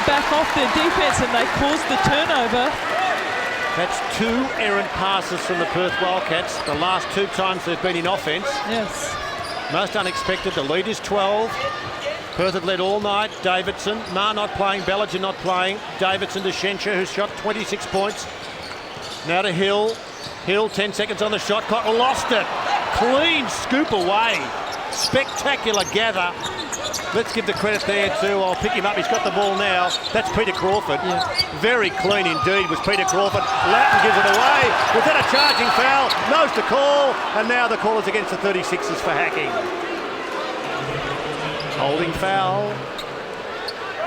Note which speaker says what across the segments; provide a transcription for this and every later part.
Speaker 1: back off their defence and they caused the turnover.
Speaker 2: That's 2 errant passes from the Perth Wildcats the last 2 times they've been in offence.
Speaker 1: Yes.
Speaker 2: Most unexpected. The lead is 12. Perth have led all night. Davidson, Ma not playing, Bellinger not playing. Davidson to Shencher, who's shot 26 points. Now to Hill. Hill, 10 seconds on the shot clock, lost it. Clean scoop away. Spectacular gather. Let's give the credit there to, I'll pick him up, he's got the ball now. That's Peter Crawford. Yeah. Very clean indeed was Peter Crawford. Lattin gives it away. Was that a charging foul? Knows the call. And now the call is against the 36ers for hacking. Holding foul.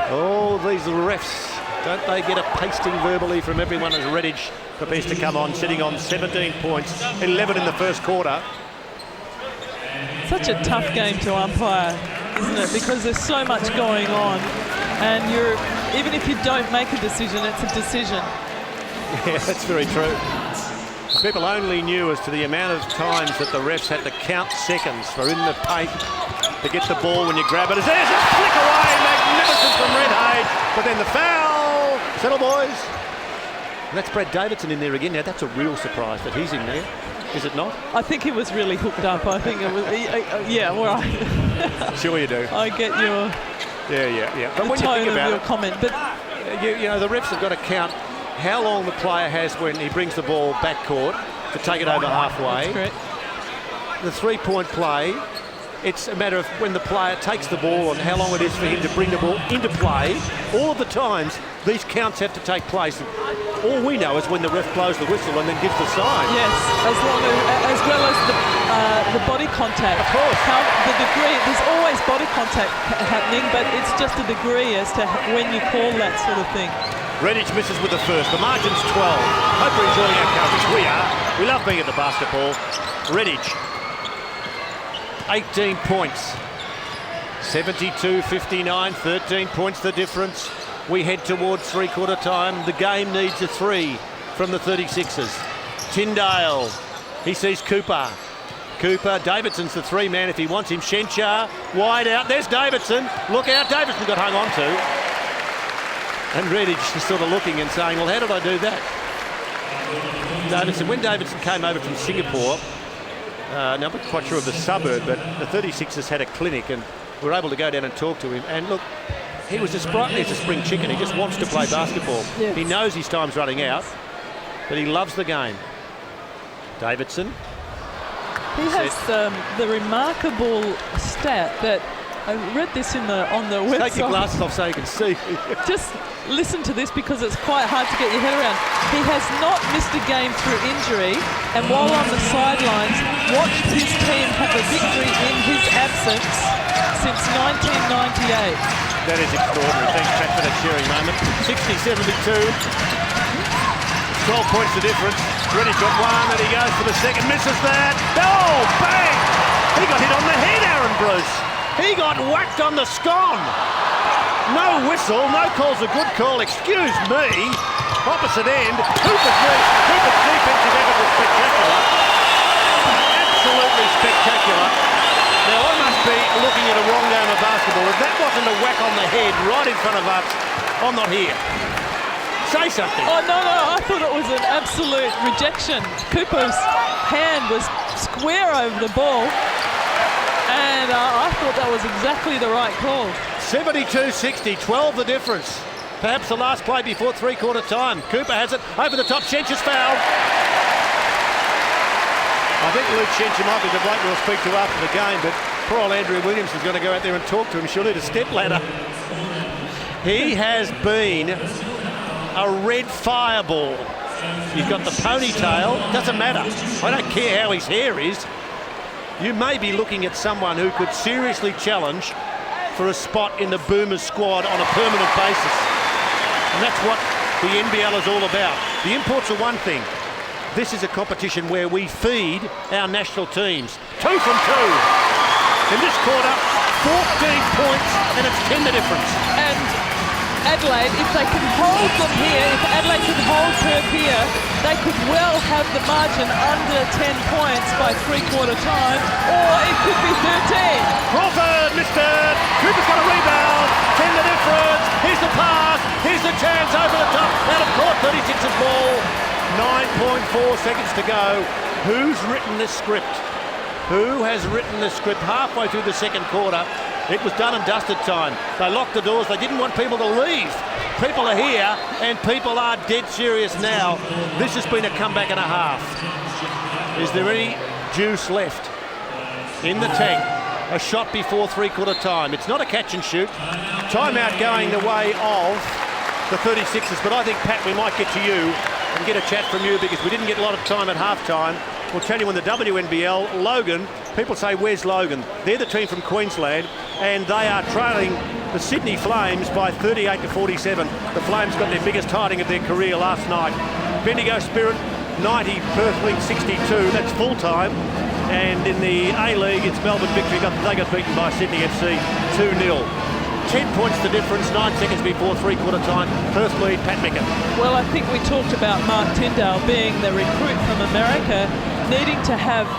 Speaker 2: Oh, these refs. Don't they get a pasting verbally from everyone as Redditch prepares to come on, sitting on 17 points, 11 in the first quarter.
Speaker 1: Such a tough game to umpire, isn't it? Because there's so much going on, and even if you don't make a decision, it's a decision.
Speaker 2: Yeah, that's very true. People only knew as to the amount of times that the refs had to count seconds for in the paint to get the ball when you grab it. As there's a flick away, magnificent from Red Hage, but then the foul. Settle, boys. And that's Brad Davidson in there again. Now that's a real surprise that he's in there. Is it not?
Speaker 1: I think he was really hooked up. I think it was, yeah, all right.
Speaker 2: Sure you do.
Speaker 1: I get your
Speaker 2: But when you think about
Speaker 1: your comment, but
Speaker 2: you know, the refs have got to count how long the player has when he brings the ball backcourt to take it over halfway.
Speaker 1: That's correct.
Speaker 2: The three-point play, it's a matter of when the player takes the ball and how long it is for him to bring the ball into play. All of the times, these counts have to take place. All we know is when the ref blows the whistle and then gives the sign.
Speaker 1: Yes, as well as the body contact.
Speaker 2: Of course.
Speaker 1: How the degree, there's always body contact happening, but it's just a degree as to when you call that sort of thing.
Speaker 2: Redditch misses with the first. The margin's 12. Hope you're enjoying our coverage. We are. We love being at the basketball. Redditch, 18 points. 72-59, 13 points the difference. We head towards three-quarter time. The game needs a 3 from the 36ers. Tyndale, he sees Cooper. Davidson's the 3-man if he wants him. Shenchar, wide out. There's Davidson. Look out, Davidson got hung on to. And Redditch is sort of looking and saying, well, how did I do that? Davidson, when Davidson came over from Singapore, now I'm not quite sure of the suburb, but the 36ers had a clinic and we were able to go down and talk to him. And look, he was as sprightly as a spring chicken. He just wants to play basketball. Yes. He knows his time's running out, but he loves the game. Davidson.
Speaker 1: He has the remarkable stat that I read this on the website.
Speaker 2: Take your glasses off so you can see.
Speaker 1: Just listen to this because it's quite hard to get your head around. He has not missed a game through injury, and while on the sidelines, watched his team have a victory in his absence since 1998.
Speaker 2: That is extraordinary. Thanks, Pat, for that sharing moment. 60-72. 12 points the difference. Redditch got one, and he goes for the second. Misses that. Oh, bang! He got hit on the head, Aaron Bruce. He got whacked on the scone. No whistle, no call's a good call. Excuse me. Opposite end. Cooper's defensive effort was spectacular. Absolutely spectacular. Now, I must be looking at a wrong game of basketball. If that wasn't a whack on the head right in front of us, I'm not here. Say something.
Speaker 1: Oh, no, I thought it was an absolute rejection. Cooper's hand was square over the ball, and I thought that was exactly the right call. 72-60, 12 the difference. Perhaps the last play before three-quarter time. Cooper has it over the top. Shencher's foul. I think Luke Shencher might be the bloke we'll speak to after the game, but poor old Andrew Williams is going to go out there and talk to him. She'll need a step ladder. He has been a red fireball. He's got the ponytail. Doesn't matter. I don't care how his hair is. You may be looking at someone who could seriously challenge for a spot in the Boomers squad on a permanent basis. And that's what the NBL is all about. The imports are one thing. This is a competition where we feed our national teams. 2 from 2. In this quarter, 14 points, and it's 10 the difference. And Adelaide, if they can hold them here, if Adelaide can hold Perth here, they could well have the margin under 10 points by three-quarter time, or it could be 13.
Speaker 2: Crawford missed it. Cooper's got a rebound. 10 the difference. Here's the pass. a chance over the top, out of court, 36's ball. 9.4 seconds to go. Who's written this script? Who has written this script? Halfway through the second quarter, it was done and dusted time. They locked the doors. They didn't want people to leave. People are here, and people are dead serious now. This has been a comeback and a half. Is there any juice left in the tank? A shot before three-quarter time. It's not a catch and shoot. Timeout going the way of the 36ers, but I think, Pat, we might get to you and get a chat from you because we didn't get a lot of time at halftime. We'll tell you in the WNBL, Logan, people say, where's Logan? They're the team from Queensland, and they are trailing the Sydney Flames by 38-47. The Flames got their biggest hiding of their career last night. Bendigo Spirit, 90, Perth League 62, that's full-time. And in the A-League, it's Melbourne Victory. They got beaten by Sydney FC 2-0. 10 points the difference, 9 seconds before three-quarter time. Perth lead, Pat Micken.
Speaker 3: Well, I think we talked about Mark Tyndale being the recruit from America, needing to have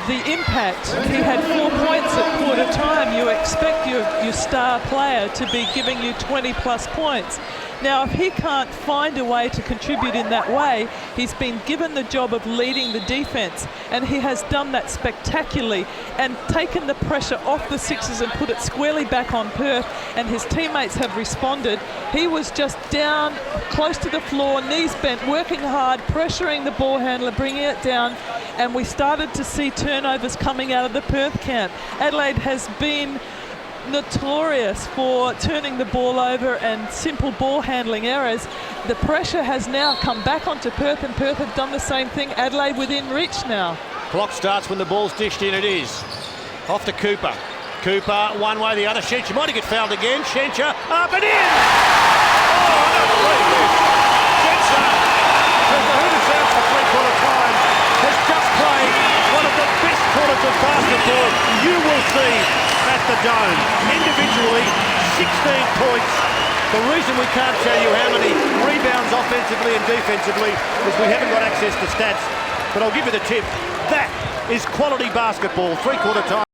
Speaker 3: the impact. He had 4 points at quarter time. You expect your star player to be giving you 20-plus points. Now, if he can't find a way to contribute in that way, he's been given the job of leading the defence, and he has done that spectacularly and taken the pressure off the Sixers and put it squarely back on Perth, and his teammates have responded. He was just down close to the floor, knees bent, working hard, pressuring the ball handler, bringing it down, and we started to see turnovers coming out of the Perth camp. Adelaide has been notorious for turning the ball over and simple ball handling errors. The pressure has now come back onto Perth, and Perth have done the same thing. Adelaide within reach now.
Speaker 2: Clock starts when the ball's dished in. It is off to Cooper. Cooper one way, the other. Shencher might get fouled again. Shencher up and in. Oh, I don't believe this. Shencher, who's the Hooters out for three-quarter time, has just played one of the best quarters of basketball you will see at the Dome. Individually, 16 points. The reason we can't tell you how many rebounds offensively and defensively is we haven't got access to stats. But I'll give you the tip. That is quality basketball. Three-quarter time.